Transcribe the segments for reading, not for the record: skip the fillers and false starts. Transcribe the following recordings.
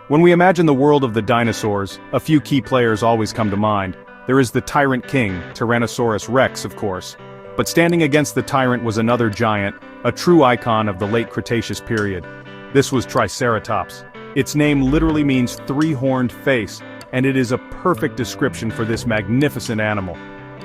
When we imagine the world of the dinosaurs, a few key players always come to mind. There is the tyrant king, Tyrannosaurus rex, of course. But standing against the tyrant was another giant, a true icon of the late Cretaceous period. This was Triceratops. Its name literally means three-horned face, and it is a perfect description for this magnificent animal.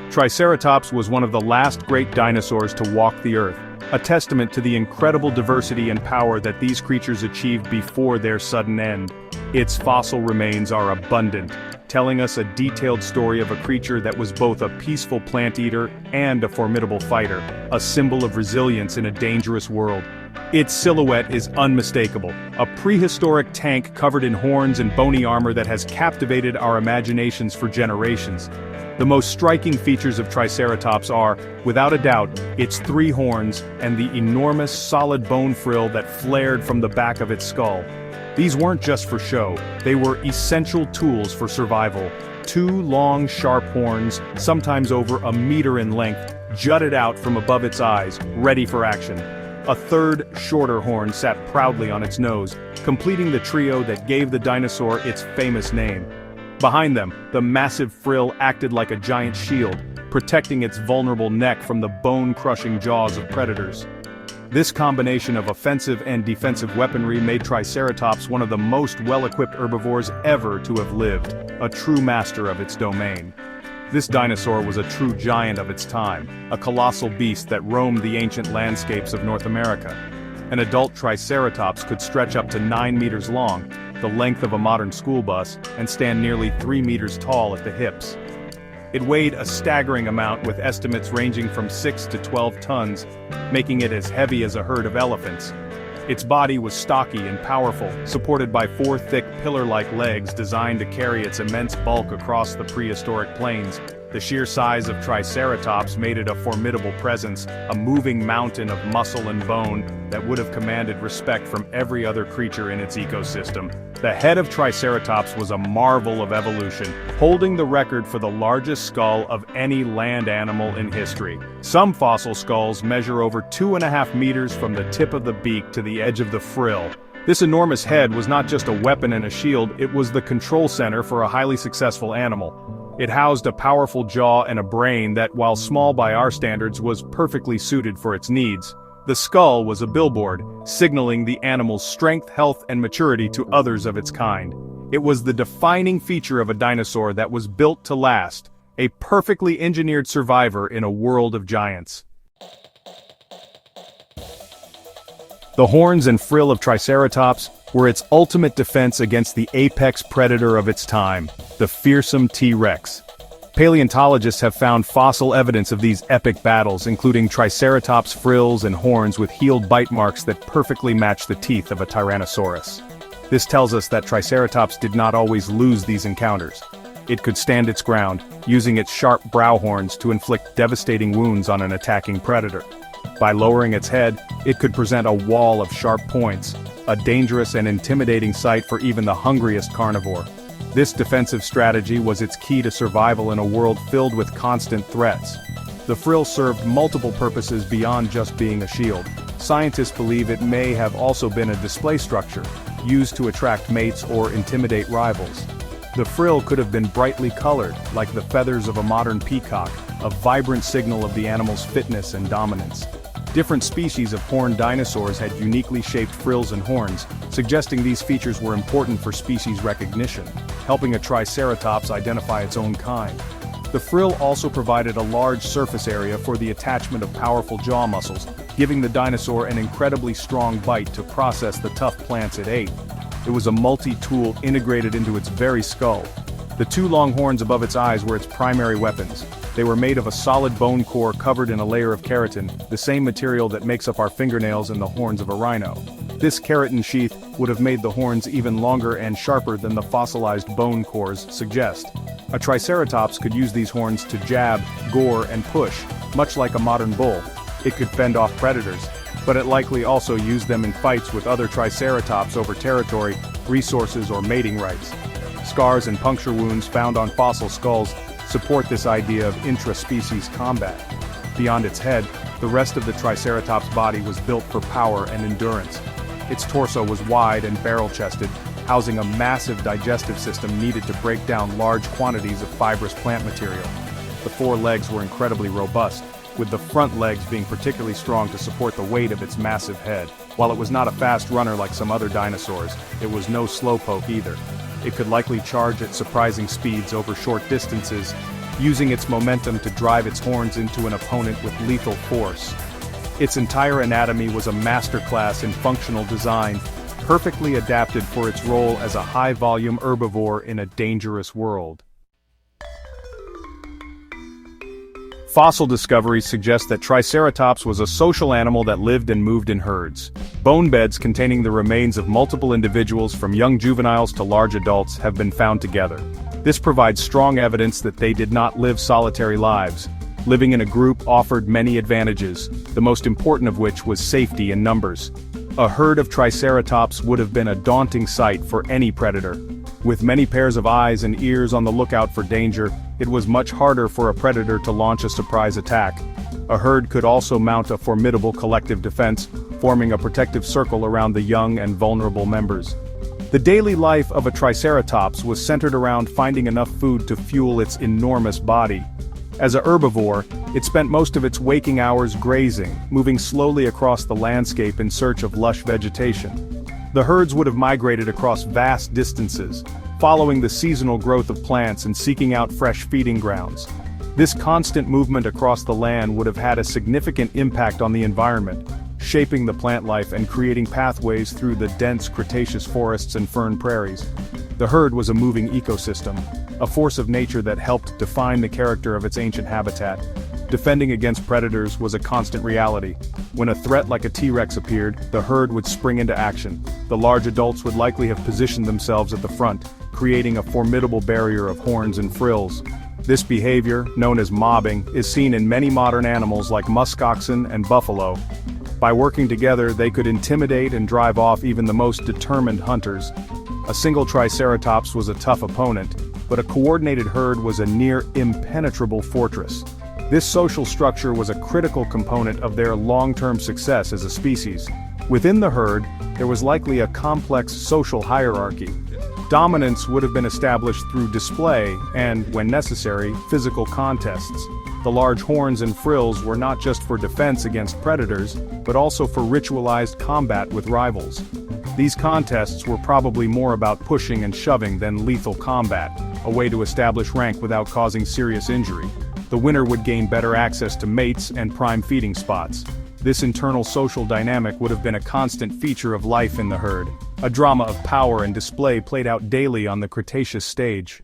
Triceratops was one of the last great dinosaurs to walk the earth, a testament to the incredible diversity and power that these creatures achieved before their sudden end. Its fossil remains are abundant, telling us a detailed story of a creature that was both a peaceful plant eater and a formidable fighter, a symbol of resilience in a dangerous world. Its silhouette is unmistakable, a prehistoric tank covered in horns and bony armor that has captivated our imaginations for generations. The most striking features of Triceratops are, without a doubt, its three horns and the enormous solid bone frill that flared from the back of its skull. These weren't just for show, they were essential tools for survival. Two long, sharp horns, sometimes over a meter in length, jutted out from above its eyes, ready for action. A third, shorter horn sat proudly on its nose, completing the trio that gave the dinosaur its famous name. Behind them, the massive frill acted like a giant shield, protecting its vulnerable neck from the bone-crushing jaws of predators. This combination of offensive and defensive weaponry made Triceratops one of the most well-equipped herbivores ever to have lived, a true master of its domain. This dinosaur was a true giant of its time, a colossal beast that roamed the ancient landscapes of North America. An adult Triceratops could stretch up to 9 meters long, the length of a modern school bus, and stand nearly 3 meters tall at the hips. It weighed a staggering amount, with estimates ranging from 6 to 12 tons, making it as heavy as a herd of elephants. Its body was stocky and powerful, supported by 4 thick pillar-like legs designed to carry its immense bulk across the prehistoric plains. The sheer size of Triceratops made it a formidable presence, a moving mountain of muscle and bone that would have commanded respect from every other creature in its ecosystem. The head of Triceratops was a marvel of evolution, holding the record for the largest skull of any land animal in history. Some fossil skulls measure over 2.5 meters from the tip of the beak to the edge of the frill. This enormous head was not just a weapon and a shield, it was the control center for a highly successful animal. It housed a powerful jaw and a brain that, while small by our standards, was perfectly suited for its needs. The skull was a billboard, signaling the animal's strength, health, and maturity to others of its kind. It was the defining feature of a dinosaur that was built to last, a perfectly engineered survivor in a world of giants. The horns and frill of Triceratops were its ultimate defense against the apex predator of its time, the fearsome T-Rex. Paleontologists have found fossil evidence of these epic battles, including Triceratops' frills and horns with healed bite marks that perfectly match the teeth of a Tyrannosaurus. This tells us that Triceratops did not always lose these encounters. It could stand its ground, using its sharp brow horns to inflict devastating wounds on an attacking predator. By lowering its head, it could present a wall of sharp points, a dangerous and intimidating sight for even the hungriest carnivore. This defensive strategy was its key to survival in a world filled with constant threats. The frill served multiple purposes beyond just being a shield. Scientists believe it may have also been a display structure, used to attract mates or intimidate rivals. The frill could have been brightly colored, like the feathers of a modern peacock, a vibrant signal of the animal's fitness and dominance. Different species of horned dinosaurs had uniquely shaped frills and horns, suggesting these features were important for species recognition, helping a Triceratops identify its own kind. The frill also provided a large surface area for the attachment of powerful jaw muscles, giving the dinosaur an incredibly strong bite to process the tough plants it ate. It was a multi-tool integrated into its very skull. The 2 long horns above its eyes were its primary weapons. They were made of a solid bone core covered in a layer of keratin, the same material that makes up our fingernails and the horns of a rhino. This keratin sheath would have made the horns even longer and sharper than the fossilized bone cores suggest. A Triceratops could use these horns to jab, gore, and push, much like a modern bull. It could fend off predators, but it likely also used them in fights with other Triceratops over territory, resources, or mating rights. Scars and puncture wounds found on fossil skulls support this idea of intra-species combat. Beyond its head, the rest of the Triceratops' body was built for power and endurance. Its torso was wide and barrel-chested, housing a massive digestive system needed to break down large quantities of fibrous plant material. The four legs were incredibly robust, with the front legs being particularly strong to support the weight of its massive head. While it was not a fast runner like some other dinosaurs, it was no slowpoke either. It could likely charge at surprising speeds over short distances, using its momentum to drive its horns into an opponent with lethal force. Its entire anatomy was a masterclass in functional design, perfectly adapted for its role as a high-volume herbivore in a dangerous world. Fossil discoveries suggest that Triceratops was a social animal that lived and moved in herds. Bone beds containing the remains of multiple individuals from young juveniles to large adults have been found together. This provides strong evidence that they did not live solitary lives. Living in a group offered many advantages, the most important of which was safety in numbers. A herd of Triceratops would have been a daunting sight for any predator. With many pairs of eyes and ears on the lookout for danger, it was much harder for a predator to launch a surprise attack. A herd could also mount a formidable collective defense, forming a protective circle around the young and vulnerable members. The daily life of a Triceratops was centered around finding enough food to fuel its enormous body. As a herbivore, it spent most of its waking hours grazing, moving slowly across the landscape in search of lush vegetation. The herds would have migrated across vast distances, following the seasonal growth of plants and seeking out fresh feeding grounds. This constant movement across the land would have had a significant impact on the environment, shaping the plant life and creating pathways through the dense Cretaceous forests and fern prairies. The herd was a moving ecosystem, a force of nature that helped define the character of its ancient habitat. Defending against predators was a constant reality. When a threat like a T-Rex appeared, the herd would spring into action. The large adults would likely have positioned themselves at the front, creating a formidable barrier of horns and frills. This behavior, known as mobbing, is seen in many modern animals like muskoxen and buffalo. By working together, they could intimidate and drive off even the most determined hunters. A single Triceratops was a tough opponent, but a coordinated herd was a near impenetrable fortress. This social structure was a critical component of their long-term success as a species. Within the herd, there was likely a complex social hierarchy. Dominance would have been established through display and, when necessary, physical contests. The large horns and frills were not just for defense against predators, but also for ritualized combat with rivals. These contests were probably more about pushing and shoving than lethal combat, a way to establish rank without causing serious injury. The winner would gain better access to mates and prime feeding spots. This internal social dynamic would have been a constant feature of life in the herd, a drama of power and display played out daily on the Cretaceous stage.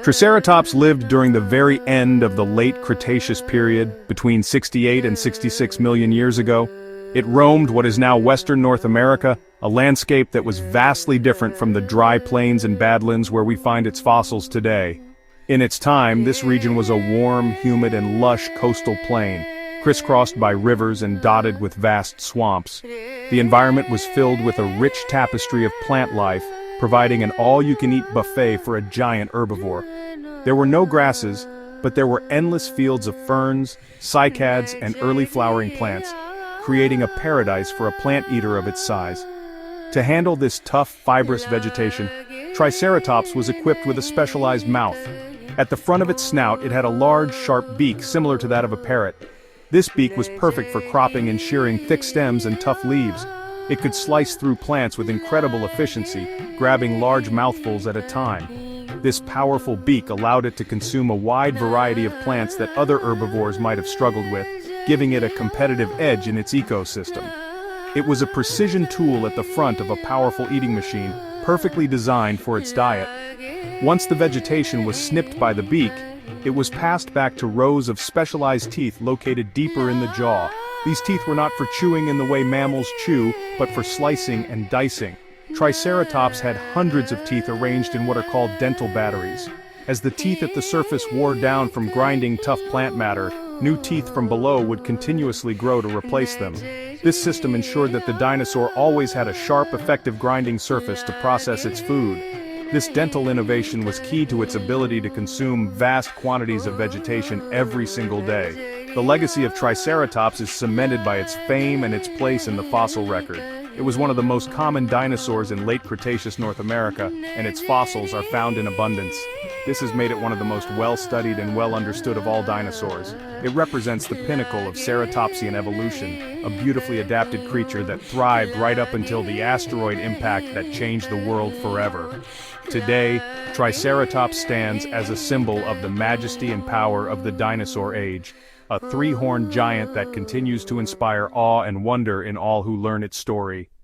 Triceratops lived during the very end of the late Cretaceous period, between 68 and 66 million years ago. It roamed what is now western North America, a landscape that was vastly different from the dry plains and badlands where we find its fossils today. In its time, this region was a warm, humid and lush coastal plain, crisscrossed by rivers and dotted with vast swamps. The environment was filled with a rich tapestry of plant life, providing an all-you-can-eat buffet for a giant herbivore. There were no grasses, but there were endless fields of ferns, cycads and early flowering plants, creating a paradise for a plant eater of its size. To handle this tough, fibrous vegetation, Triceratops was equipped with a specialized mouth. At the front of its snout, it had a large, sharp beak similar to that of a parrot. This beak was perfect for cropping and shearing thick stems and tough leaves. It could slice through plants with incredible efficiency, grabbing large mouthfuls at a time. This powerful beak allowed it to consume a wide variety of plants that other herbivores might have struggled with, giving it a competitive edge in its ecosystem. It was a precision tool at the front of a powerful eating machine, perfectly designed for its diet. Once the vegetation was snipped by the beak, it was passed back to rows of specialized teeth located deeper in the jaw. These teeth were not for chewing in the way mammals chew, but for slicing and dicing. Triceratops had hundreds of teeth arranged in what are called dental batteries. As the teeth at the surface wore down from grinding tough plant matter, new teeth from below would continuously grow to replace them. This system ensured that the dinosaur always had a sharp, effective grinding surface to process its food. This dental innovation was key to its ability to consume vast quantities of vegetation every single day. The legacy of Triceratops is cemented by its fame and its place in the fossil record. It was one of the most common dinosaurs in late Cretaceous North America, and its fossils are found in abundance. This has made it one of the most well-studied and well-understood of all dinosaurs. It represents the pinnacle of ceratopsian evolution, a beautifully adapted creature that thrived right up until the asteroid impact that changed the world forever. Today, Triceratops stands as a symbol of the majesty and power of the dinosaur age, a three-horned giant that continues to inspire awe and wonder in all who learn its story.